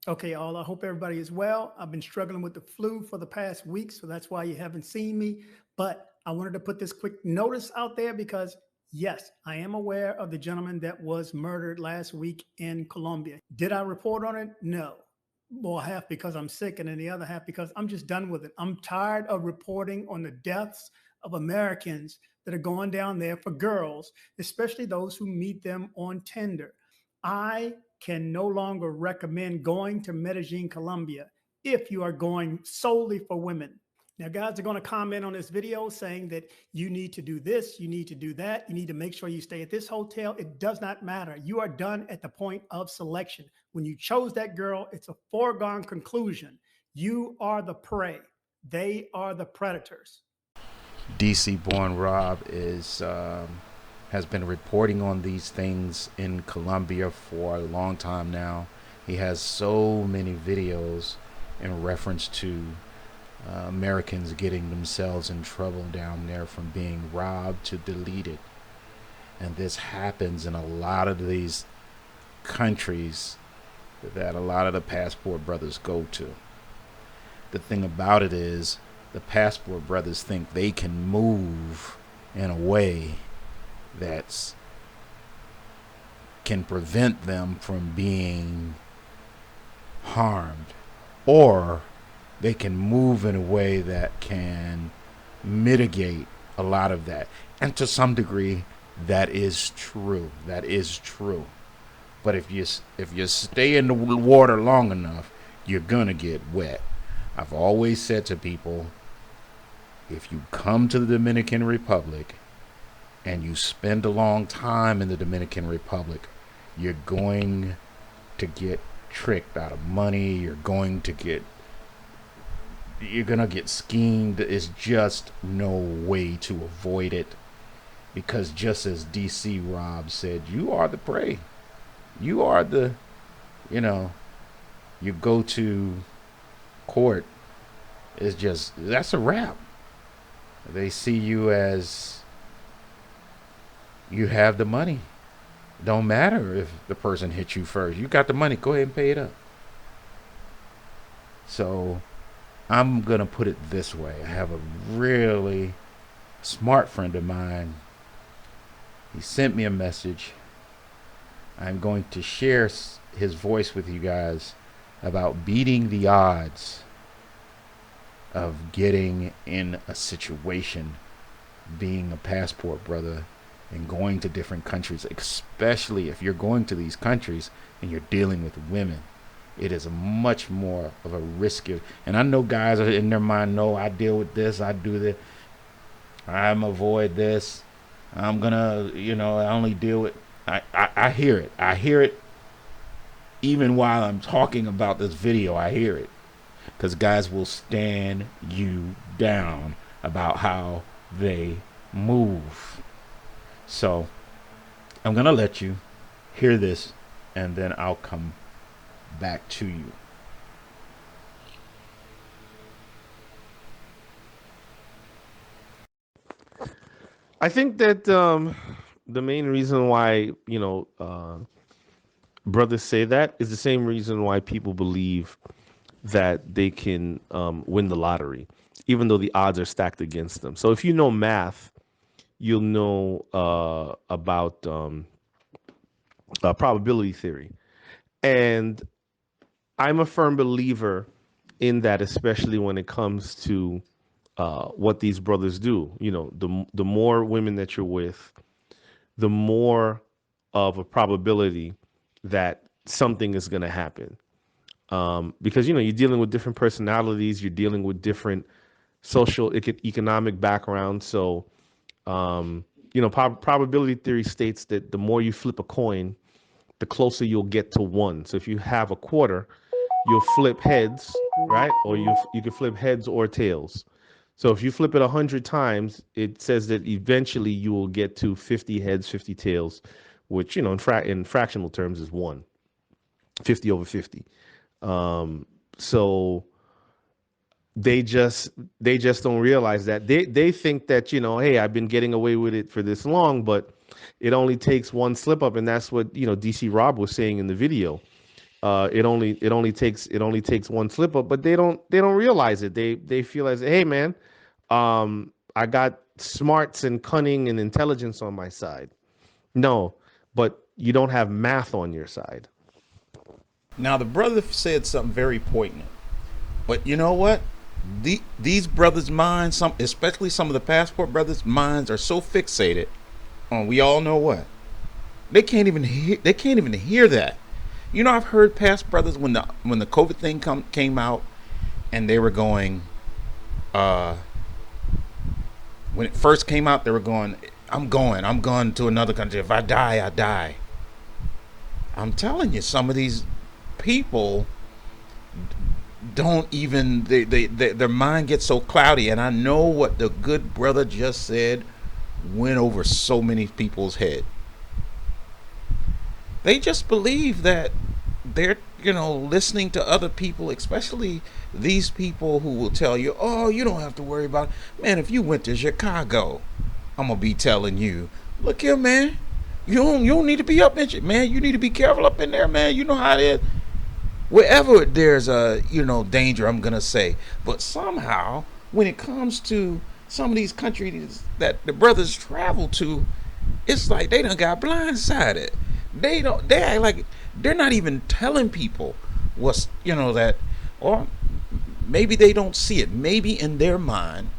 Okay, all. I hope everybody is well. I've been struggling with the flu for the past week, so that's why you haven't seen me. But I wanted to put this quick notice out there because, yes, I am aware of the gentleman that was murdered last week in Colombia. Did I report on it? No. Well, half because I'm sick, and then the other half because I'm just done with it. I'm tired of reporting on the deaths of Americans that are going down there for girls, especially those who meet them on Tinder. I can no longer recommend going to Medellin, Colombia, if you are going solely for women. Now, guys are going to comment on this video saying that you need to do this, you need to do that, you need to make sure you stay at this hotel. It does not matter. You are done at the point of selection. When you chose that girl, it's a foregone conclusion. You are the prey, they are the predators. DC born Rob is has been reporting on these things in Colombia for a long time now. He has so many videos in reference to Americans getting themselves in trouble down there from being robbed to deleted. And this happens in a lot of these countries that a lot of the passport brothers go to. The thing about it is, the passport brothers think they can move in a way that can prevent them from being harmed, or they can move in a way that can mitigate a lot of that. And to some degree, that is true. That is true. But if you stay in the water long enough, you're gonna get wet. I've always said to people, if you come to the Dominican Republic and you spend a long time in the Dominican Republic, you're going to get tricked out of money. You're gonna get schemed. There's just no way to avoid it, because just as DC Rob said, you are the prey. You are the, you go to court, it's just, that's a wrap. They see you as, you have the money. Don't matter if the person hits you first. You got the money, go ahead and pay it up. So I'm going to put it this way. I have a really smart friend of mine. He sent me a message. I'm going to share his voice with you guys about beating the odds of getting in a situation, being a passport brother and going to different countries, especially if you're going to these countries and you're dealing with women. It is a much more of a risky, and I know guys are in their mind, no, I deal with this, I do this, I'm avoid this, I'm gonna, I only deal with, I hear it. I hear it even while I'm talking about this video. I hear it. Because guys will stand you down about how they move. So I'm going to let you hear this, and then I'll come back to you. I think that the main reason why brothers say that is the same reason why people believe that they can win the lottery, even though the odds are stacked against them. So if you know math, you'll know about probability theory, and I'm a firm believer in that, especially when it comes to what these brothers do. The more women that you're with, the more of a probability that something is going to happen. Because you're dealing with different personalities, you're dealing with different social, economic backgrounds. So, probability theory states that the more you flip a coin, the closer you'll get to one. So if you have a quarter, you'll flip heads, right? Or you can flip heads or tails. So if you flip it 100 times, it says that eventually you will get to 50 heads, 50 tails, which, in fractional terms is 50 over 50. So they just don't realize that. They think that, hey, I've been getting away with it for this long, but it only takes one slip up. And that's what, DC Rob was saying in the video. it only takes one slip up, but they don't realize it. They feel as, hey man, I got smarts and cunning and intelligence on my side. No, but you don't have math on your side. Now the brother said something very poignant, but you know what? These brothers' minds, some especially some of the passport brothers' minds, are so fixated on we all know what they can't even hear that. You know, I've heard past brothers when the COVID thing came out, and they were going, uh, when it first came out, they were going, I'm going to another country. If I die, I die. I'm telling you, some of these people don't even their mind gets so cloudy, and I know what the good brother just said went over so many people's head. They just believe that they're, listening to other people, especially these people who will tell you, oh, you don't have to worry about it. Man, if you went to Chicago, I'm gonna be telling you, look here, man, you don't need to be up in it, man. You need to be careful up in there, man. You know how it is. Wherever there's a danger, I'm gonna say. But somehow, when it comes to some of these countries that the brothers travel to, it's like they done got blindsided. They act like they're not even telling people what's that, or maybe they don't see it. Maybe in their mind,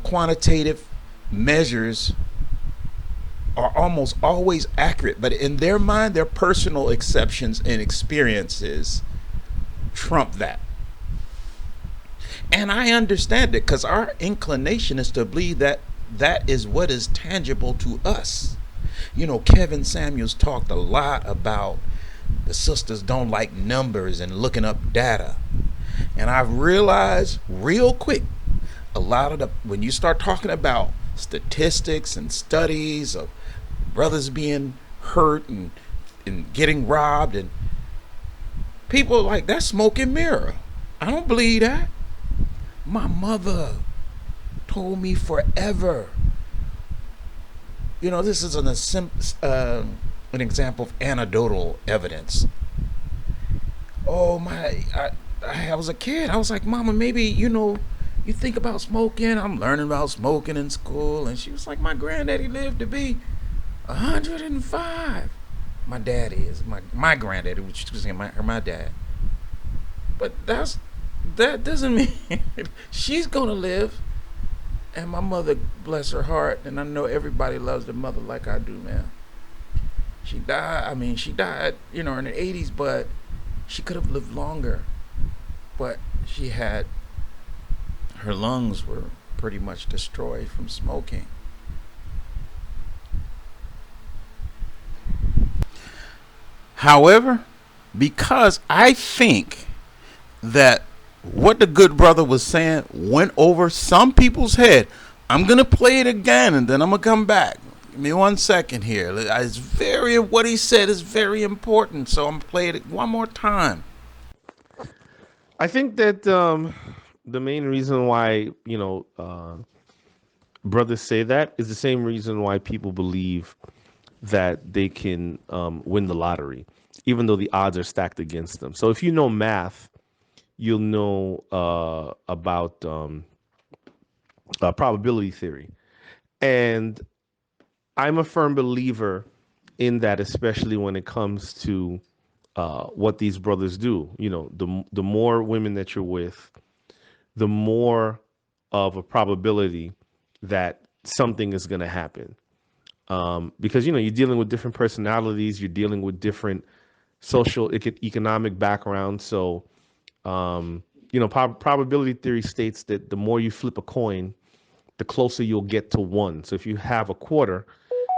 quantitative measures are almost always accurate, but in their mind, their personal exceptions and experiences trump that. And I understand it because our inclination is to believe that that is what is tangible to us. Kevin Samuels talked a lot about the sisters don't like numbers and looking up data. And I've realized real quick, a lot of when you start talking about statistics and studies of brothers being hurt and getting robbed, and people are like, that's smoke and mirror. I don't believe that. My mother told me forever. This is an example of anecdotal evidence. Oh my! I was a kid. I was like, Mama, maybe you think about smoking. I'm learning about smoking in school, and she was like, my granddaddy lived to be 105. My daddy is my granddaddy, which is my dad. But that doesn't mean she's gonna live. And my mother, bless her heart, and I know everybody loves their mother like I do, man. She died. I mean, she died, in the 80s, but she could have lived longer. But her lungs were pretty much destroyed from smoking. However, because I think that what the good brother was saying went over some people's head, I'm going to play it again and then I'm going to come back. Give me 1 second here. What he said is very important, so I'm going to play it one more time. I think that the main reason why brothers say that is the same reason why people believe that they can win the lottery, even though the odds are stacked against them. So if you know math, you'll know about probability theory. And I'm a firm believer in that, especially when it comes to what these brothers do. The more women that you're with, the more of a probability that something is going to happen. Because you're dealing with different personalities, you're dealing with different social, economic backgrounds. So probability theory states that the more you flip a coin, the closer you'll get to one. So if you have a quarter,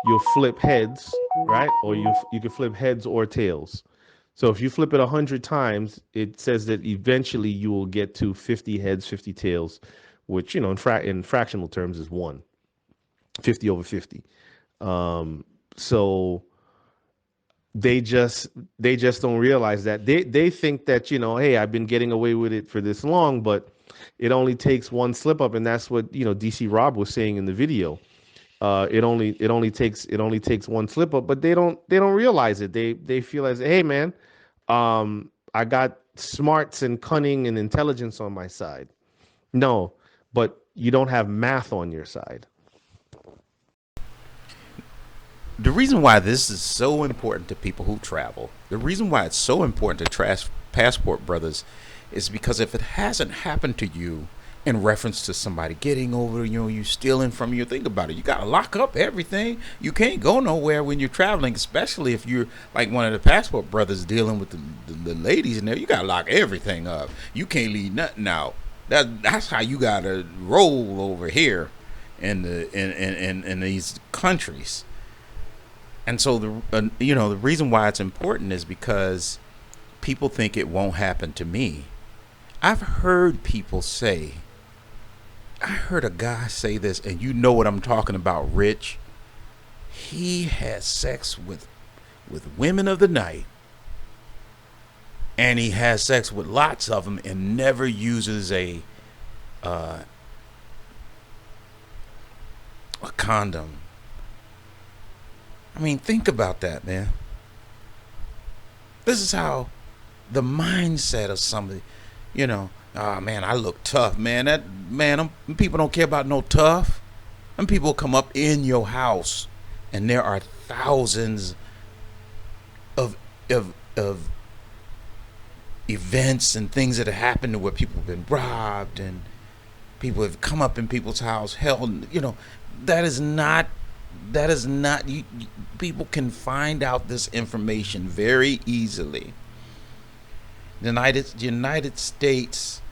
you'll flip heads, right? Or you can flip heads or tails. So if you flip it 100 times, it says that eventually you will get to 50 heads, 50 tails, which in fractional terms is 50 over 50. So they just don't realize that they think that hey, I've been getting away with it for this long, but it only takes one slip up, and that's what DC Rob was saying in the video. it only takes one slip up, but they don't realize it. They feel as, hey man, I got smarts and cunning and intelligence on my side. No, but you don't have math on your side. The reason why this is so important to people who travel, the reason why it's so important to passport brothers, is because if it hasn't happened to you in reference to somebody getting over, you stealing from you, think about it. You got to lock up everything. You can't go nowhere when you're traveling, especially if you're like one of the passport brothers dealing with the ladies in there. You got to lock everything up. You can't leave nothing out. That's how you got to roll over here in these countries. And so the reason why it's important is because people think it won't happen to me. I've heard people say, I heard a guy say this, and you know what I'm talking about, Rich. He had sex with women of the night, and he has sex with lots of them, and never uses a condom. I mean, think about that, man. This is how the mindset of somebody, oh man, I look tough, man. Them people don't care about no tough. Them people come up in your house, and there are thousands of events and things that have happened to where people have been robbed and people have come up in people's house, held. That is not. People can find out this information very easily. The United States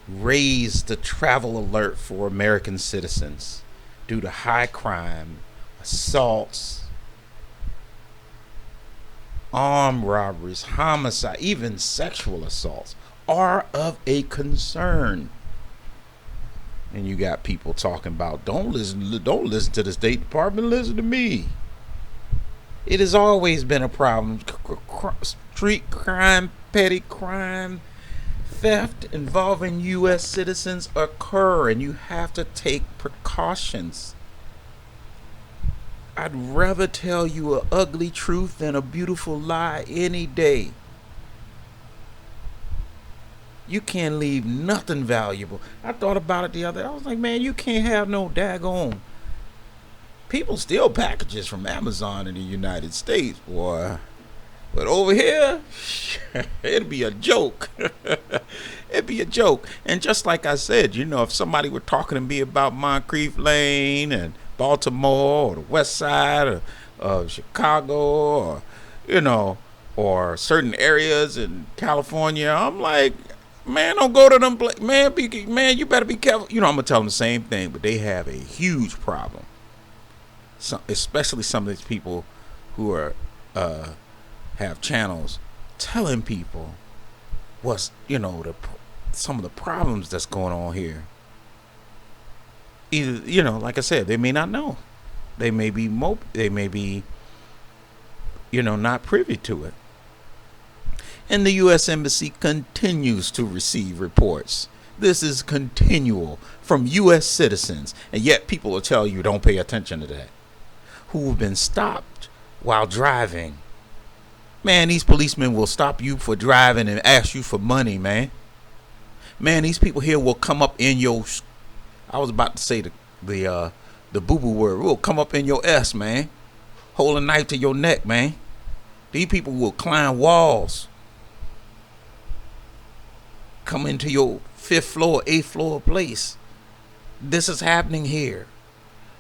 raised the travel alert for American citizens due to high crime, assaults, armed robberies, homicide, even sexual assaults are of a concern. And you got people talking about don't listen to the State Department, listen to me. It has always been a problem. Street crime, petty crime, theft involving U.S. citizens occur, and you have to take precautions. I'd rather tell you an ugly truth than a beautiful lie any day. You can't leave nothing valuable. I thought about it the other day. I was like, man, you can't have no daggone. People steal packages from Amazon in the United States, boy. But over here, it'd be a joke. It'd be a joke. And just like I said, if somebody were talking to me about Moncrief Lane and Baltimore or the West Side of Chicago or certain areas in California, I'm like, man, don't go to them. Man, you better be careful. I'm gonna tell them the same thing, but they have a huge problem. Especially some of these people who are have channels telling people what's some of the problems that's going on here. Either like I said, they may not know. They may be not privy to it. And the U.S. Embassy continues to receive reports. This is continual from U.S. citizens, and yet people will tell you don't pay attention to that. Who have been stopped while driving. Man, these policemen will stop you for driving and ask you for money, man. Man, these people here will come up in your. I was about to say the boo-boo word. Will come up in your S, man. Hold a knife to your neck, man. These people will climb walls. Come into your 5th floor, 8th floor place. This is happening here.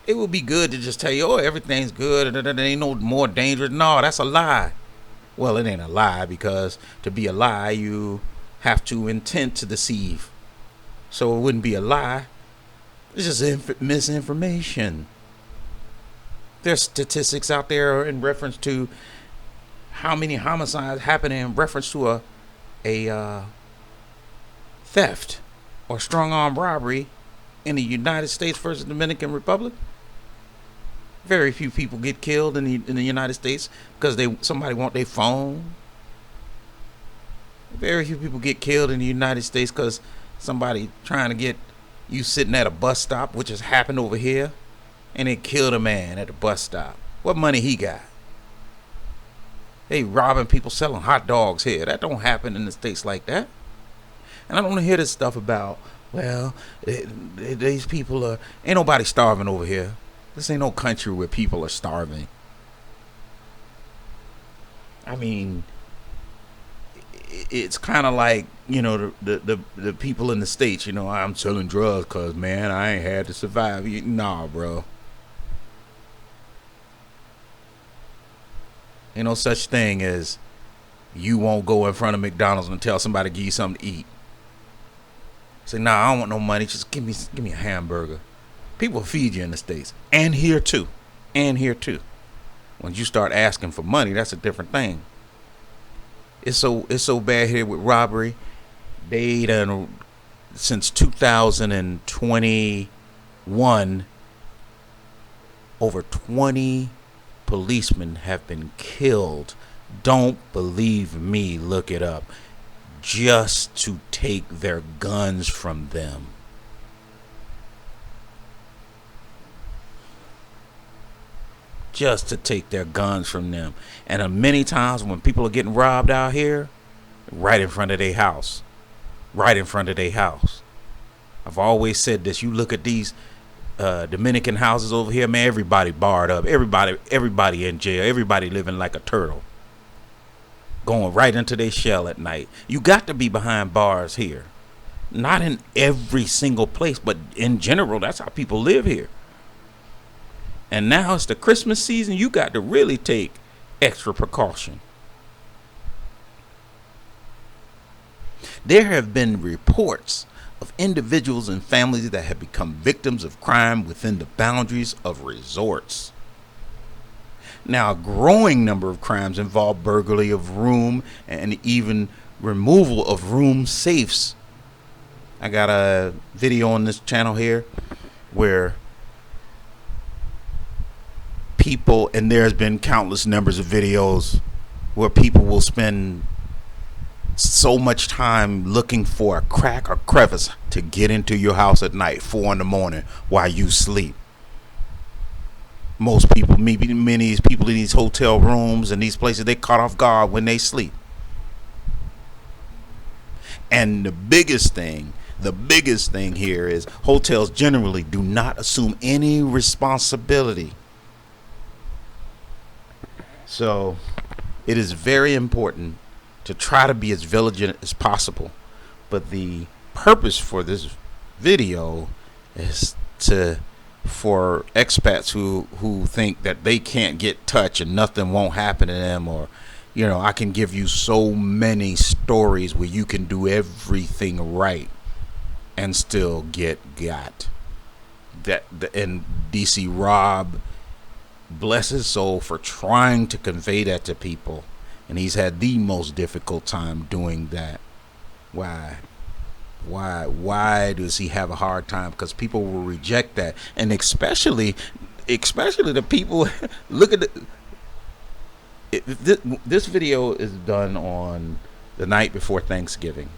It would be good to just tell you, everything's good and there ain't no more dangerous. No, that's a lie. Well, it ain't a lie, because to be a lie, you have to intend to deceive. So it wouldn't be a lie. It's just misinformation. There's statistics out there in reference to how many homicides happen in reference to a theft or strong arm robbery in the United States versus Dominican Republic. Very few people get killed in the United States because somebody want their phone. Very few people get killed in the United States because somebody trying to get you sitting at a bus stop, which has happened over here. and they killed a man at the bus stop. What money he got? They robbing people, selling hot dogs here. That don't happen in the States like that. And I don't want to hear this stuff about, well, these people are, ain't nobody starving over here. This ain't no country where people are starving. I mean, it's kind of like, you know, the people in the States, you know, I'm selling drugs because, man, I ain't had to survive. Nah, bro. Ain't no such thing as you won't go in front of McDonald's and tell somebody to give you something to eat. Say, nah, I don't want no money. Just give me a hamburger. People feed you in the States. And here too. And here too. When you start asking for money, that's a different thing. It's so bad here with robbery. They done, since 2021, over 20 policemen have been killed. Don't believe me, look it up. Just to take their guns from them. Just to take their guns from them. And many times when people are getting robbed out here, right in front of their house. Right in front of their house. I've always said this. You look at these Dominican houses over here, man, everybody barred up. Everybody in jail. Everybody living like a turtle. Going right into their shell at night. You got to be behind bars here. Not in every single place, but in general, that's how people live here. And now it's the Christmas season. You got to really take extra precaution. There have been reports of individuals and families that have become victims of crime within the boundaries of resorts. Now, a growing number of crimes involve burglary of room and even removal of room safes. I got a video on this channel here where people, and there's been countless numbers of videos where people will spend so much time looking for a crack or crevice to get into your house at night, 4 in the morning, while you sleep. Most people, many of these people in these hotel rooms and these places, they caught off guard when they sleep. And the biggest thing here is hotels generally do not assume any responsibility. So it is very important to try to be as vigilant as possible. But the purpose for this video is for expats who think that they can't get touched and nothing won't happen to them, or, you know, I can give you so many stories where you can do everything right and still get got. And DC Rob, bless his soul, for trying to convey that to people, and he's had the most difficult time doing that. Why does he have a hard time? Because people will reject that, and especially the people look at this video is done on the night before Thanksgiving.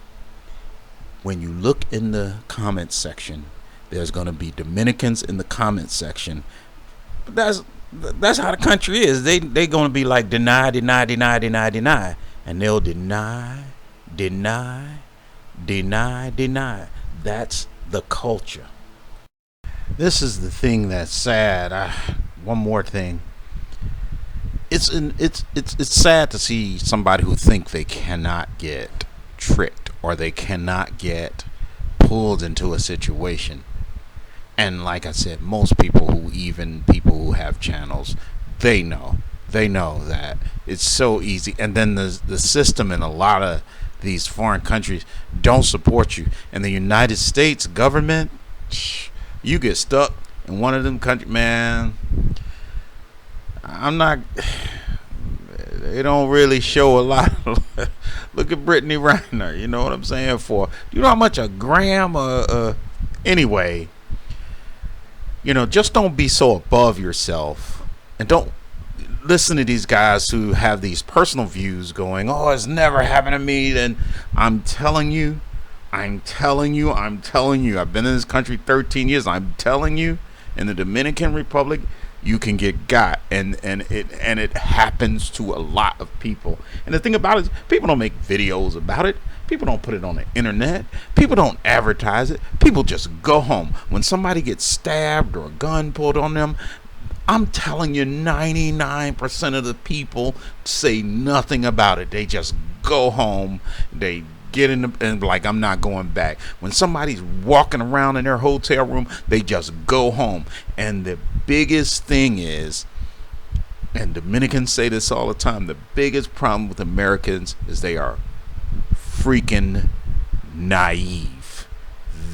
When you look in the comments section, there's going to be Dominicans in the comments section. But that's how the country is. They going to be like deny, and they'll deny. That's the culture. This is the thing that's sad. One more thing. It's sad to see somebody who think they cannot get tricked or they cannot get pulled into a situation. And like I said, most people who have channels, they know that it's so easy. And then the system in a lot of these foreign countries don't support you. And the United States government, you get stuck in one of them countries, man. They don't really show a lot. Look at Brittany Reiner, you know what I'm saying? Do you know how much a gram anyway, you know, just don't be so above yourself, and don't listen to these guys who have these personal views going, oh, it's never happened to me. And I'm telling you, I've been in this country 13 years. I'm telling you, In the Dominican Republic, you can get got, and it happens to a lot of people. And the thing about it is, people don't make videos about it. People don't put it on the internet. People don't advertise it. People just go home. When somebody gets stabbed or a gun pulled on them, I'm telling you, 99% of the people say nothing about it. They just go home. They get in the, and like, I'm not going back. When somebody's walking around in their hotel room, they just go home. And the biggest thing is, and Dominicans say this all the time, the biggest problem with Americans is they are freaking naive.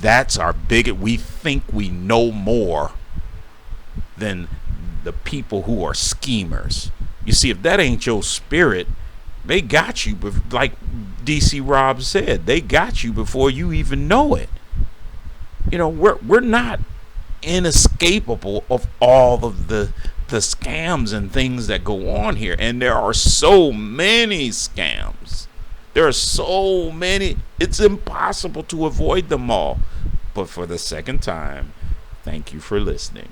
That's our biggest. We think we know more than the people who are schemers. You see, if that ain't your spirit, they got you. Like DC Rob said, they got you before you even know it. You know, we're not inescapable of all of the scams and things that go on here, and there are so many scams. There are so many. It's impossible to avoid them all. But for the second time, thank you for listening.